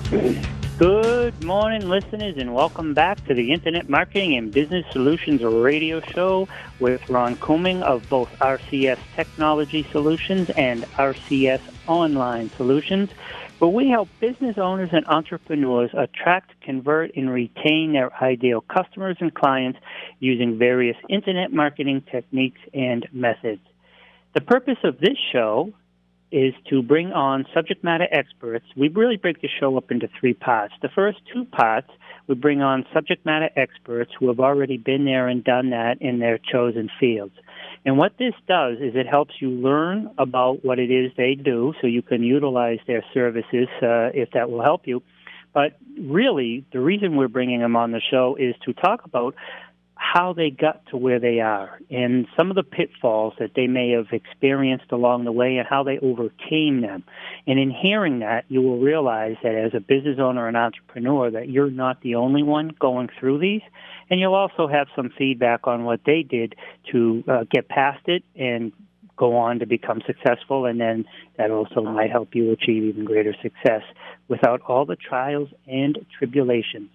Good morning, listeners, and welcome back to the Internet Marketing and Business Solutions Radio Show with Ron Couming of both RCS Technology Solutions and RCS Online Solutions, where we help business owners and entrepreneurs attract, convert, and retain their ideal customers and clients using various Internet marketing techniques and methods. The purpose of this show is to bring on subject matter experts. We really break the show up into three parts. The first two parts, we bring on subject matter experts who have already been there and done that in their chosen fields. And what this does is it helps you learn about what it is they do so you can utilize their services if that will help you. But really, the reason we're bringing them on the show is to talk about how they got to where they are and some of the pitfalls that they may have experienced along the way and how they overcame them. And in hearing that, you will realize that as a business owner and entrepreneur that you're not the only one going through these. And you'll also have some feedback on what they did to get past it and go on to become successful. And then that also might help you achieve even greater success without all the trials and tribulations.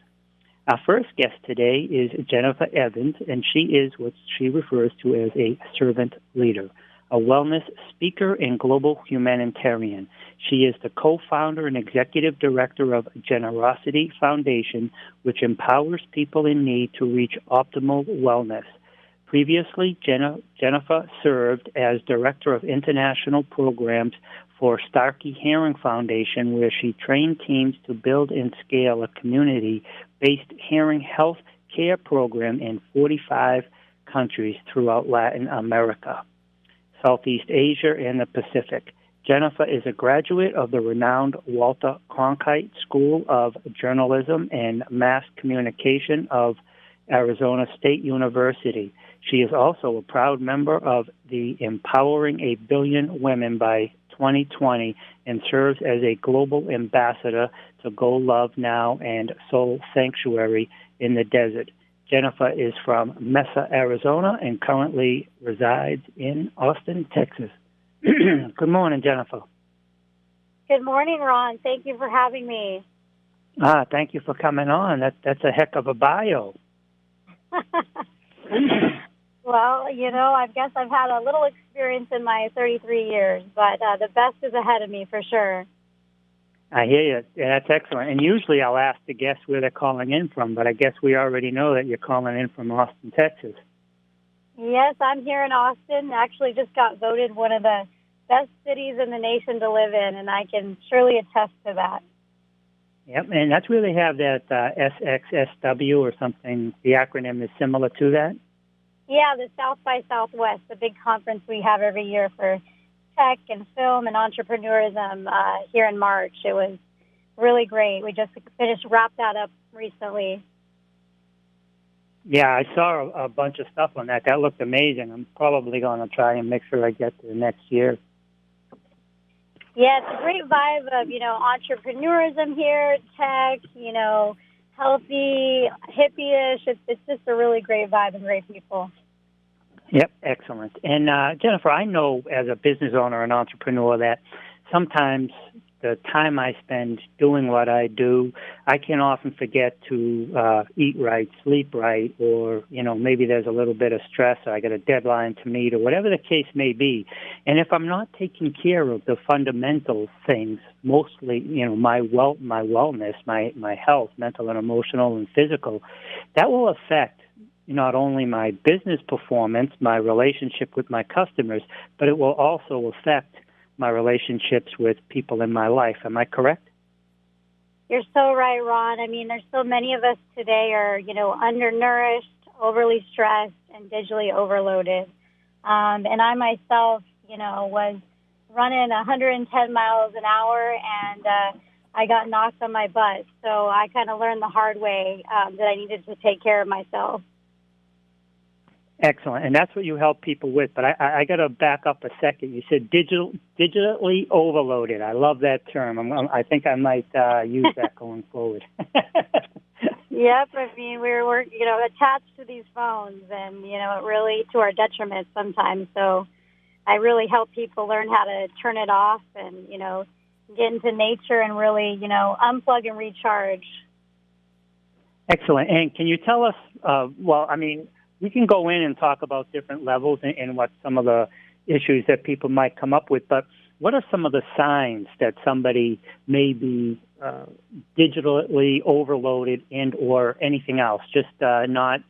Our first guest today is Jennifer Evans, and she is what she refers to as a servant leader, a wellness speaker and global humanitarian. She is the co-founder and executive director of Jenerosity Foundation, which empowers people in need to reach optimal wellness. Previously, Jennifer served as director of international programs for Starkey Hearing Foundation, where she trained teams to build and scale a community-based hearing health care program in 45 countries throughout Latin America, Southeast Asia, and the Pacific. Jennifer is a graduate of the renowned Walter Cronkite School of Journalism and Mass Communication of Arizona State University. She is also a proud member of the Empowering a Billion Women by 2020 and serves as a global ambassador to Go Love Now and Soul Sanctuary in the Desert. Jennifer is from Mesa, Arizona, and currently resides in Austin, Texas. Good morning, Jennifer. Good morning, Ron. Thank you for having me. Thank you for coming on. That's a heck of a bio. Well, I guess I've had a little experience in my 33 years, but the best is ahead of me for sure. I hear you. Yeah, that's excellent. And usually I'll ask the guests where they're calling in from, but I guess we already know that you're calling in from Austin, Texas. Yes, I'm here in Austin. Actually just got voted one of the best cities in the nation to live in, and I can surely attest to that. Yep, and that's where they have that SXSW or something. The acronym is similar to that? Yeah, the South by Southwest, the big conference we have every year for tech and film and entrepreneurism here in March. It was really great. We just wrapped that up recently. Yeah, I saw a bunch of stuff on that. That looked amazing. I'm probably going to try and make sure I get to the next year. Yeah, it's a great vibe of, entrepreneurism here, tech, healthy, hippie-ish. It's just a really great vibe and great people. Yep, excellent. And Jennifer, I know as a business owner and entrepreneur that sometimes the time I spend doing what I do, I can often forget to eat right, sleep right, or, maybe there's a little bit of stress, or I got a deadline to meet, or whatever the case may be. And if I'm not taking care of the fundamental things, mostly, my wellness, my health, mental and emotional and physical, that will affect not only my business performance, my relationship with my customers, but it will also affect my relationships with people in my life. Am I correct? You're so right, Ron. I mean, there's so many of us today are, undernourished, overly stressed, and digitally overloaded. And I myself, was running 110 miles an hour, and I got knocked on my butt. So I kind of learned the hard way that I needed to take care of myself. Excellent, and that's what you help people with. But I got to back up a second. You said digitally overloaded. I love that term. I think I might use that going forward. Yep, I mean we're attached to these phones, and it really to our detriment sometimes. So I really help people learn how to turn it off and get into nature and really, unplug and recharge. Excellent. And can you tell us, we can go in and talk about different levels and what some of the issues that people might come up with, but what are some of the signs that somebody may be digitally overloaded and or anything else, just not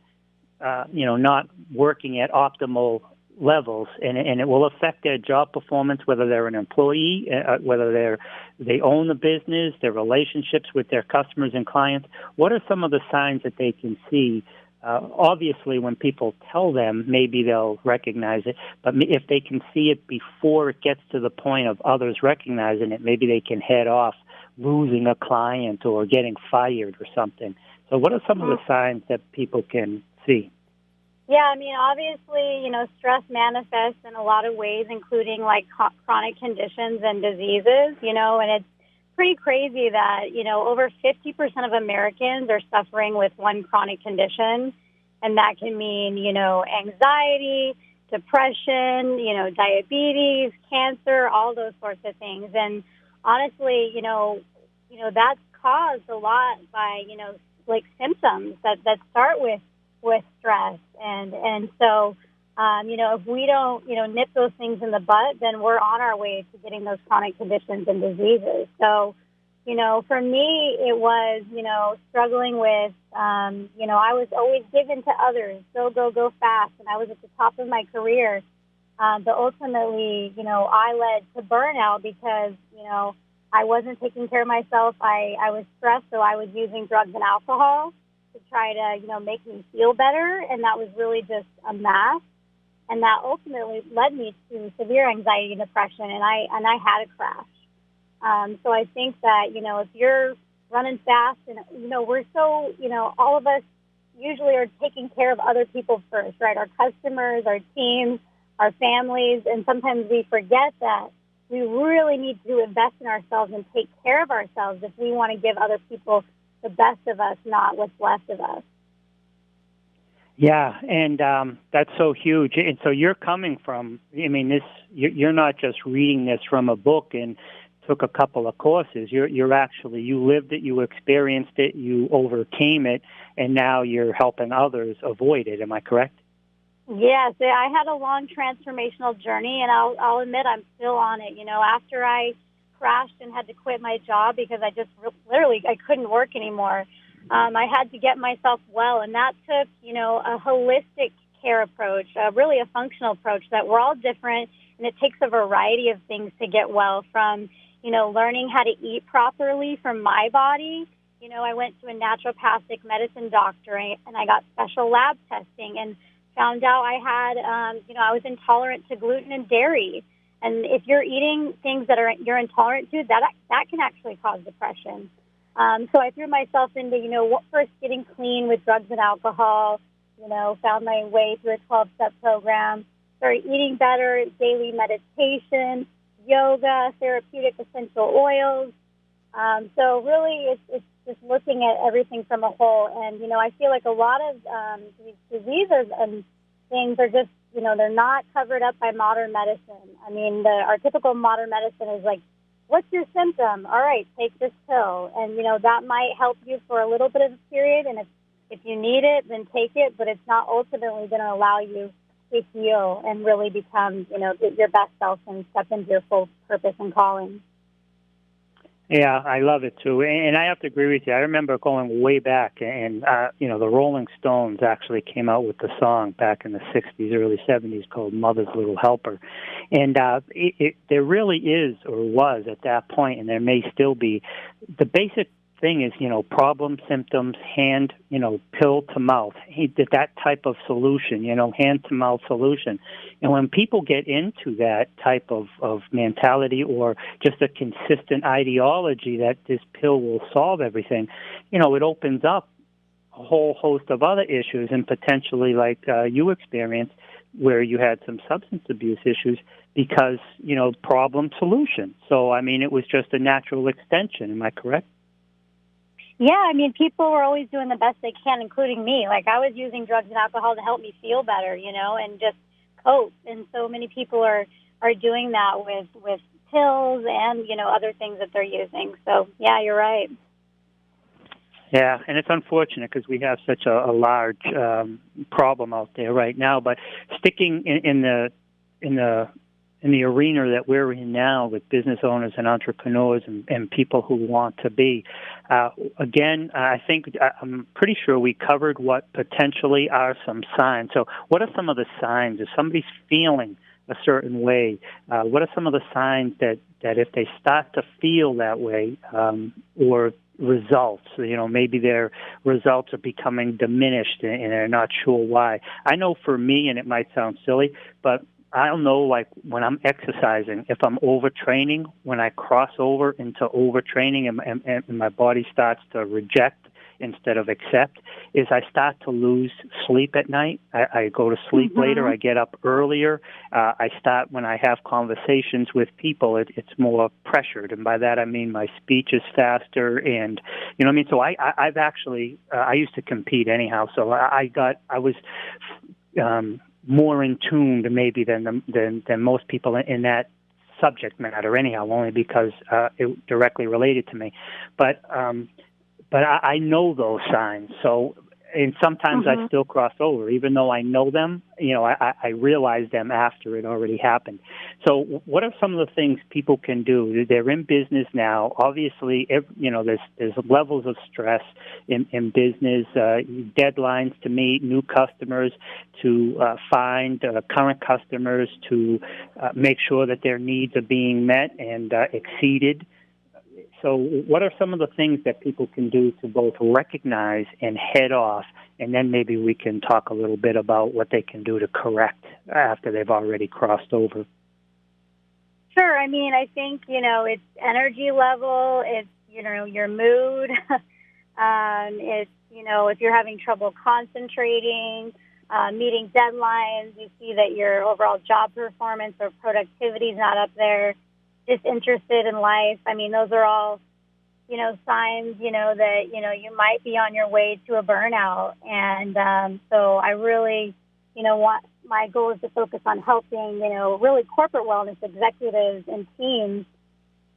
working at optimal levels, and it will affect their job performance, whether they're an employee, whether they own the business, their relationships with their customers and clients? What are some of the signs that they can see? Obviously, when people tell them, maybe they'll recognize it, but if they can see it before it gets to the point of others recognizing it, maybe they can head off losing a client or getting fired or something. So what are some of the signs that people can see? Yeah, obviously, stress manifests in a lot of ways, including like chronic conditions and diseases, and it's pretty crazy that, over 50% of Americans are suffering with one chronic condition, and that can mean, anxiety, depression, diabetes, cancer, all those sorts of things. And honestly, that's caused a lot by, like symptoms that start with stress. And so, if we don't, nip those things in the bud, then we're on our way to getting those chronic conditions and diseases. So, for me, it was, struggling with, I was always given to others, go fast. And I was at the top of my career. But ultimately, I led to burnout because, I wasn't taking care of myself. I was stressed, so I was using drugs and alcohol to try to, make me feel better. And that was really just a mask. And that ultimately led me to severe anxiety and depression. And I had a crash. So I think that, if you're running fast and, we're so, all of us usually are taking care of other people first, right? Our customers, our teams, our families. And sometimes we forget that we really need to invest in ourselves and take care of ourselves if we want to give other people the best of us, not what's left of us. Yeah, and that's so huge. And so you're coming from, you're not just reading this from a book and took a couple of courses. You're actually, you lived it, you experienced it, you overcame it, and now you're helping others avoid it. Am I correct? Yes, I had a long transformational journey, and I'll admit I'm still on it. After I crashed and had to quit my job because I just I couldn't work anymore. I had to get myself well, and that took, a holistic care approach, really a functional approach that we're all different, and it takes a variety of things to get well, from, learning how to eat properly for my body. I went to a naturopathic medicine doctor, and I got special lab testing and found out I had, I was intolerant to gluten and dairy. And if you're eating things that you're intolerant to, that can actually cause depression. So I threw myself into, first getting clean with drugs and alcohol, found my way through a 12-step program, started eating better, daily meditation, yoga, therapeutic essential oils. So really it's just looking at everything from a whole. And, I feel like a lot of these diseases and things are just, they're not covered up by modern medicine. Our typical modern medicine is like, what's your symptom? All right, take this pill. And, that might help you for a little bit of a period. And if you need it, then take it. But it's not ultimately going to allow you to heal and really become, your best self and step into your full purpose and calling. Yeah, I love it too, and I have to agree with you. I remember going way back, and the Rolling Stones actually came out with the song back in the '60s, early '70s, called "Mother's Little Helper," and there really is, or was at that point, and there may still be, the basic thing is, problem, symptoms, hand, pill to mouth, that type of solution, hand to mouth solution. And when people get into that type of mentality, or just a consistent ideology that this pill will solve everything, it opens up a whole host of other issues, and potentially, like you experienced, where you had some substance abuse issues because, problem solution. So, it was just a natural extension. Am I correct? Yeah, people were always doing the best they can, including me. Like, I was using drugs and alcohol to help me feel better, and just cope. And so many people are doing that with pills and, other things that they're using. So, yeah, you're right. Yeah, and it's unfortunate because we have such a large problem out there right now. But sticking in the arena that we're in now with business owners and entrepreneurs and people who want to be, again, I'm pretty sure we covered what potentially are some signs. So what are some of the signs? If somebody's feeling a certain way, what are some of the signs that if they start to feel that way, or results, maybe their results are becoming diminished and they're not sure why? I know for me, and it might sound silly, but I'll know, like, when I'm exercising, if I'm overtraining, when I cross over into overtraining and my body starts to reject instead of accept, is I start to lose sleep at night. I go to sleep later. I get up earlier. When I have conversations with people, it's more pressured. And by that, I mean my speech is faster. And, you know what I mean? So I've actually, I used to compete anyhow. So I was more in tune maybe than most people in that subject matter anyhow, only because it directly related to me. But I know those signs. So, and sometimes I still cross over, even though I know them. I realize them after it already happened. So, what are some of the things people can do? They're in business now. Obviously, there's levels of stress in business, deadlines to meet, new customers to find, current customers to make sure that their needs are being met and exceeded. So what are some of the things that people can do to both recognize and head off, and then maybe we can talk a little bit about what they can do to correct after they've already crossed over? Sure. I mean, I think, it's energy level, it's, your mood, it's, if you're having trouble concentrating, meeting deadlines, you see that your overall job performance or productivity is not up there, disinterested in life. I mean, those are all, signs, that, you might be on your way to a burnout. And so I really, my goal is to focus on helping, really corporate wellness executives and teams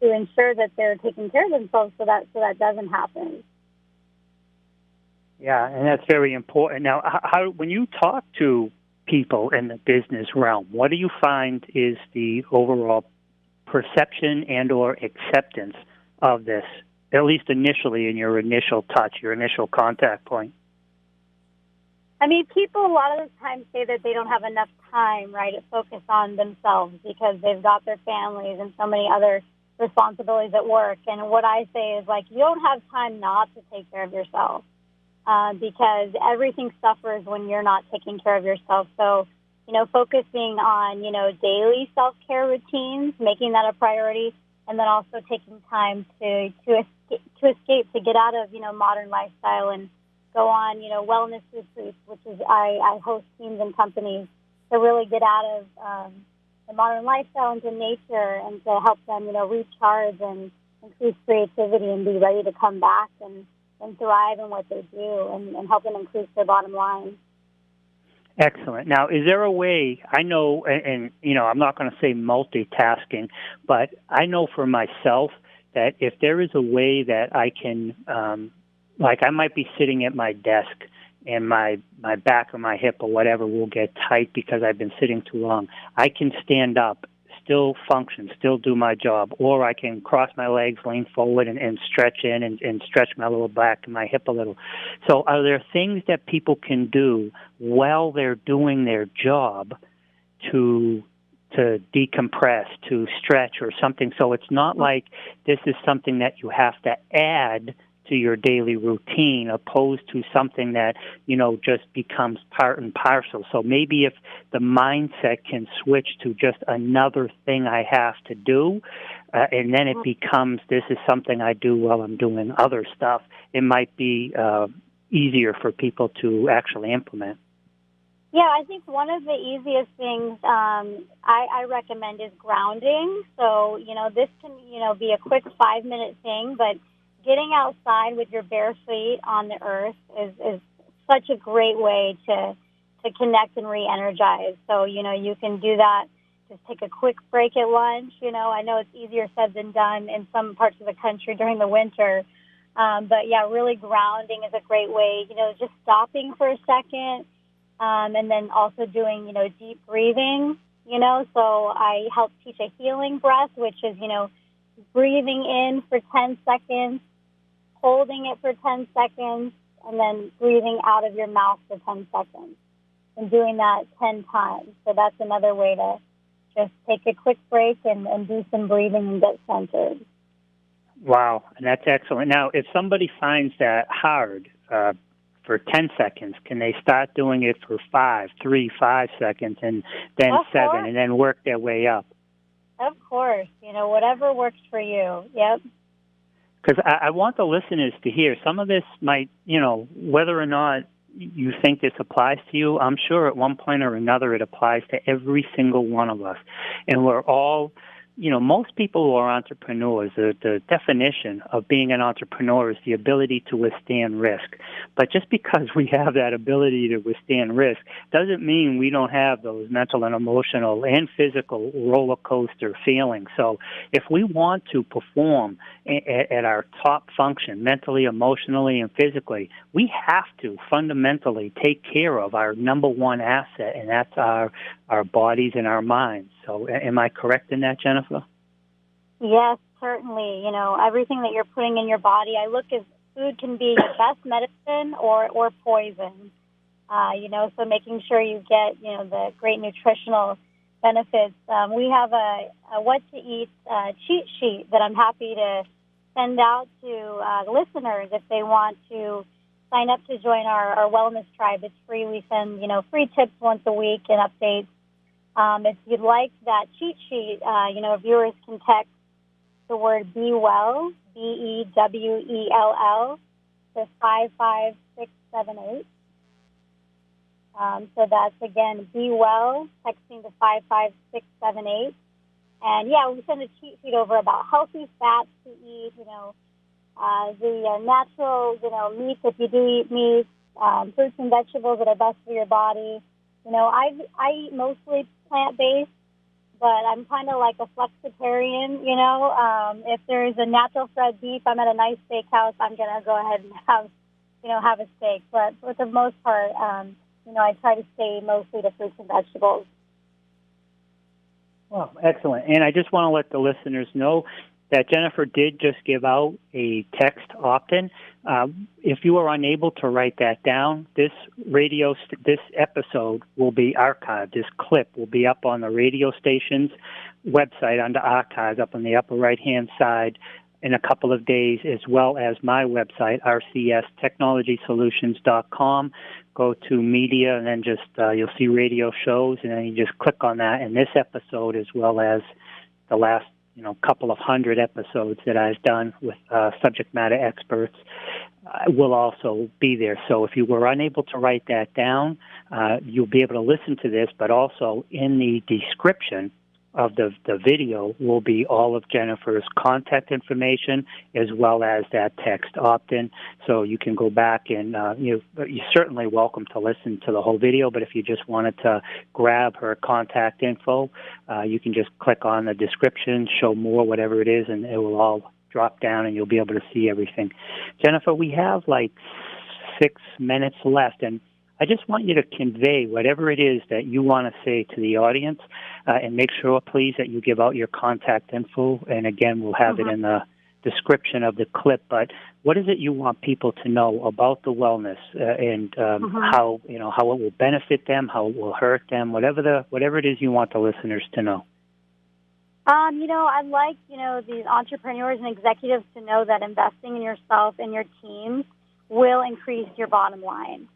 to ensure that they're taking care of themselves so that doesn't happen. Yeah, and that's very important. Now, when you talk to people in the business realm, what do you find is the overall perception and or acceptance of this, at least initially in your initial touch, your initial contact point? I mean, people a lot of the time say that they don't have enough time, right, to focus on themselves because they've got their families and so many other responsibilities at work. And what I say is, you don't have time not to take care of yourself because everything suffers when you're not taking care of yourself. So, focusing on, daily self-care routines, making that a priority, and then also taking time to escape, to get out of, modern lifestyle and go on, wellness retreats, which is I host teams and companies to really get out of the modern lifestyle into nature and to help them, recharge and increase creativity and be ready to come back and thrive in what they do and help them increase their bottom line. Excellent. Now, is there a way, I know, and I'm not going to say multitasking, but I know for myself that if there is a way that I can, I might be sitting at my desk and my back or my hip or whatever will get tight because I've been sitting too long, I can stand up, still function, still do my job, or I can cross my legs, lean forward, and stretch in and stretch my little back and my hip a little. So are there things that people can do while they're doing their job to decompress, to stretch or something? So it's not like this is something that you have to add to your daily routine, opposed to something that, just becomes part and parcel. So maybe if the mindset can switch to just another thing I have to do, and then it becomes, this is something I do while I'm doing other stuff, it might be easier for people to actually implement. Yeah, I think one of the easiest things I recommend is grounding. So, this can, be a quick 5-minute thing, but getting outside with your bare feet on the earth is such a great way to connect and re-energize. So, you can do that, just take a quick break at lunch. I know it's easier said than done in some parts of the country during the winter. But, yeah, really grounding is a great way, just stopping for a second, and then also doing, deep breathing, So I help teach a healing breath, which is, breathing in for 10 seconds, holding it for 10 seconds, and then breathing out of your mouth for 10 seconds. And doing that 10 times. So that's another way to just take a quick break and do some breathing and get centered. Wow, and that's excellent. Now, if somebody finds that hard for 10 seconds, can they start doing it for 5 seconds, and then 7, and then work their way up? Of course. Whatever works for you. Yep. Because I want the listeners to hear some of this might, whether or not you think this applies to you, I'm sure at one point or another it applies to every single one of us. And we're all, most people who are entrepreneurs, the definition of being an entrepreneur is the ability to withstand risk. But just because we have that ability to withstand risk doesn't mean we don't have those mental and emotional and physical roller coaster feelings. So if we want to perform at our top function, mentally, emotionally, and physically, we have to fundamentally take care of our number one asset, and that's our bodies and our minds. So am I correct in that, Jennifer? Yes, certainly. Everything that you're putting in your body, I look at food can be your best medicine or poison. So making sure you get, the great nutritional benefits. We have a what to eat cheat sheet that I'm happy to send out to the listeners if they want to sign up to join our wellness tribe. It's free. We send, free tips once a week and updates. If you'd like that cheat sheet, viewers can text the word Be Well, BEWELL, to 55678. So that's, again, Be Well, texting to 55678. And, yeah, we send a cheat sheet over about healthy fats to eat, the natural, meats if you do eat meat, fruits and vegetables that are best for your body. I eat mostly plant-based, but I'm kind of like a flexitarian, If there's a natural fed beef, I'm at a nice steakhouse, I'm going to go ahead and have a steak. But for the most part, I try to stay mostly to fruits and vegetables. Well, excellent. And I just want to let the listeners know that Jennifer did just give out a text opt-in. If you are unable to write that down, this episode will be archived. This clip will be up on the radio station's website under archives up on the upper right-hand side in a couple of days, as well as my website, rcstechnologysolutions.com. Go to media, and then just you'll see radio shows, and then you just click on that. And this episode, as well as the last couple of hundred episodes that I've done with subject matter experts, will also be there. So if you were unable to write that down, you'll be able to listen to this, but also in the description of the video will be all of Jennifer's contact information as well as that text opt-in. So you can go back and you're certainly welcome to listen to the whole video, but if you just wanted to grab her contact info, you can just click on the description, show more, whatever it is, and it will all drop down and you'll be able to see everything. Jennifer, we have like 6 minutes left, and I just want you to convey whatever it is that you want to say to the audience, and make sure, please, that you give out your contact info. And again, we'll have it in the description of the clip. But what is it you want people to know about the wellness and how it will benefit them, how it will hurt them, whatever it is you want the listeners to know? I'd like these entrepreneurs and executives to know that investing in yourself and your team will increase your bottom line.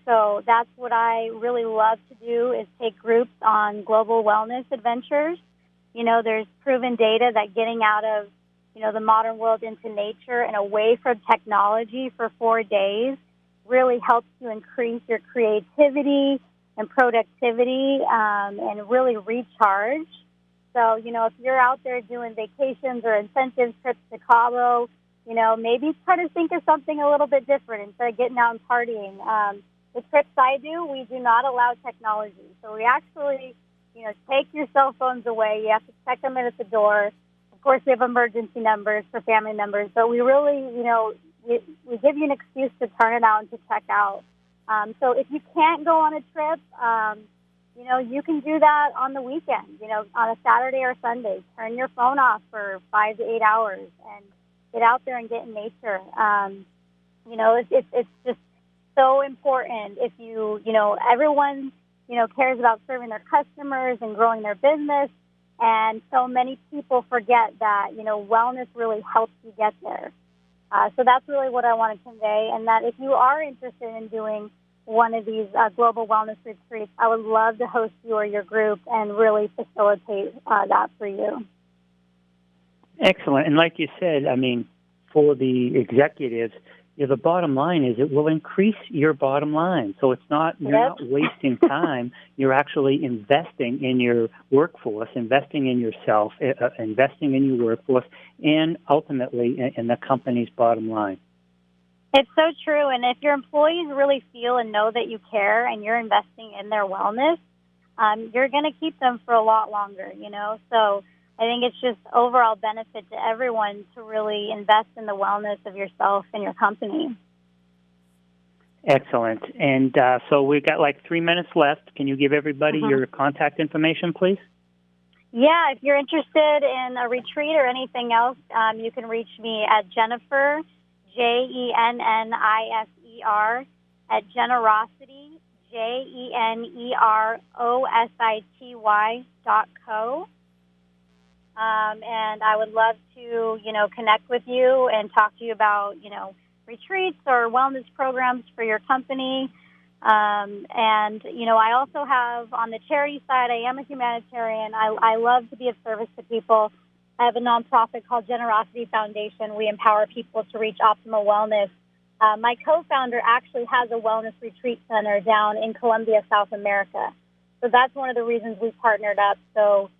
So that's what I really love to do is take groups on global wellness adventures. There's proven data that getting out of, the modern world into nature and away from technology for 4 days really helps you increase your creativity and productivity and really recharge. So, if you're out there doing vacations or incentive trips to Cabo, maybe try to think of something a little bit different instead of getting out and partying. The trips I do, we do not allow technology. So we actually, take your cell phones away. You have to check them in at the door. Of course, we have emergency numbers for family members, but we really, we give you an excuse to turn it out and to check out. So if you can't go on a trip, you can do that on the weekend, on a Saturday or Sunday. Turn your phone off for 5 to 8 hours and get out there and get in nature. It's just so important if everyone, cares about serving their customers and growing their business. And so many people forget that, wellness really helps you get there. So that's really what I want to convey. And that if you are interested in doing one of these global wellness retreats, I would love to host you or your group and really facilitate that for you. Excellent. And like you said, for the executives, the bottom line is it will increase your bottom line. So it's not, you're not wasting time. You're actually investing in your workforce, investing in yourself, investing in your workforce, and ultimately in the company's bottom line. It's so true. And if your employees really feel and know that you care and you're investing in their wellness, you're going to keep them for a lot longer, So I think it's just overall benefit to everyone to really invest in the wellness of yourself and your company. Excellent. And so we've got like 3 minutes left. Can you give everybody your contact information, please? Yeah, if you're interested in a retreat or anything else, you can reach me at Jennifer, Jennifer, at Jenerosity, Jenerosity.co. And I would love to, connect with you and talk to you about, retreats or wellness programs for your company. I also have on the charity side, I am a humanitarian. I love to be of service to people. I have a nonprofit called Jenerosity Foundation. We empower people to reach optimal wellness. My co-founder actually has a wellness retreat center down in Colombia, South America. So that's one of the reasons we partnered up. So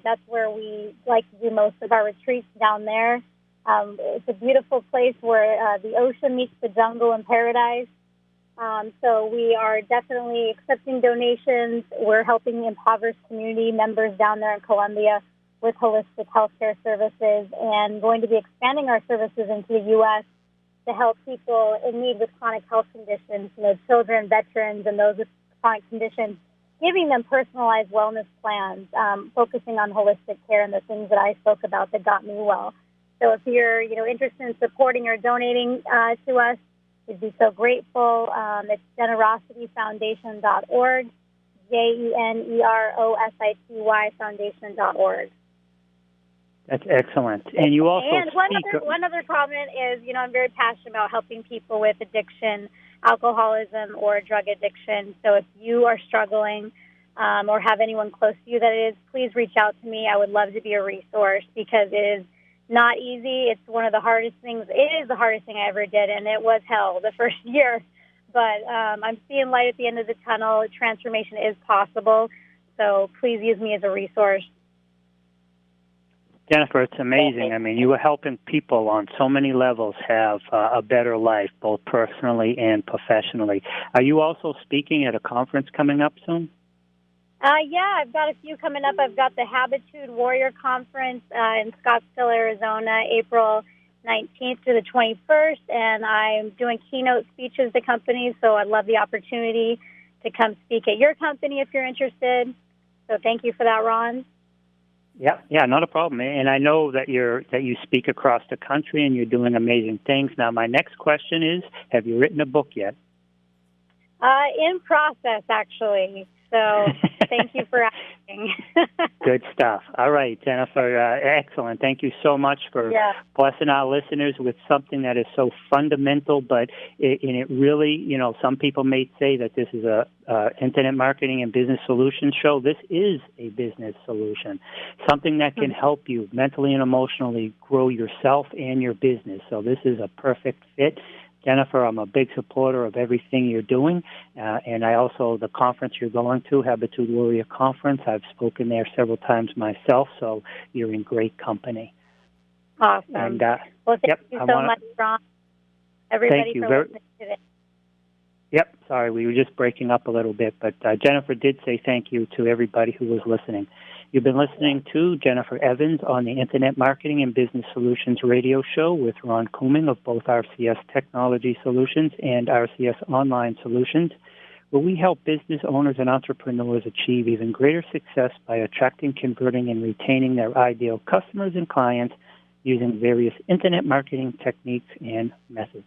that's where we like to do most of our retreats down there. It's a beautiful place where the ocean meets the jungle in paradise. So we are definitely accepting donations. We're helping impoverished community members down there in Colombia with holistic healthcare services, and going to be expanding our services into the U.S. to help people in need with chronic health conditions, children, veterans, and those with chronic conditions, giving them personalized wellness plans, focusing on holistic care and the things that I spoke about that got me well. So if you're, interested in supporting or donating to us, we'd be so grateful. It's generosityfoundation.org, Jenerosity foundation.org. That's excellent. And you also one other comment is, I'm very passionate about helping people with addiction, alcoholism, or drug addiction. So if you are struggling or have anyone close to you that is, please reach out to me. I would love to be a resource because it is not easy. It's one of the hardest things. It is the hardest thing I ever did, and it was hell the first year. But I'm seeing light at the end of the tunnel. Transformation is possible. So please use me as a resource. Jennifer, it's amazing. You are helping people on so many levels have a better life, both personally and professionally. Are you also speaking at a conference coming up soon? Yeah, I've got a few coming up. I've got the Habitude Warrior Conference in Scottsdale, Arizona, April 19th to the 21st, and I'm doing keynote speeches to companies, so I'd love the opportunity to come speak at your company if you're interested. So thank you for that, Ron. Yeah, not a problem. And I know that you speak across the country and you're doing amazing things. Now, my next question is, have you written a book yet? In process, actually. So thank you for asking. Good stuff. All right, Jennifer, excellent. Thank you so much for blessing our listeners with something that is so fundamental, but it really, some people may say that this is a Internet Marketing and Business Solutions show. This is a business solution, something that can help you mentally and emotionally grow yourself and your business. So this is a perfect fit. Jennifer, I'm a big supporter of everything you're doing, and I also, the conference you're going to, Habitude Warrior Conference, I've spoken there several times myself, so you're in great company. Awesome. And, well, thank you so much, Ron. Everybody, thank you for listening today. Yep, sorry, we were just breaking up a little bit, but Jennifer did say thank you to everybody who was listening. You've been listening to Jennifer Evans on the Internet Marketing and Business Solutions radio show with Ron Couming of both RCS Technology Solutions and RCS Online Solutions, where we help business owners and entrepreneurs achieve even greater success by attracting, converting, and retaining their ideal customers and clients using various Internet marketing techniques and methods.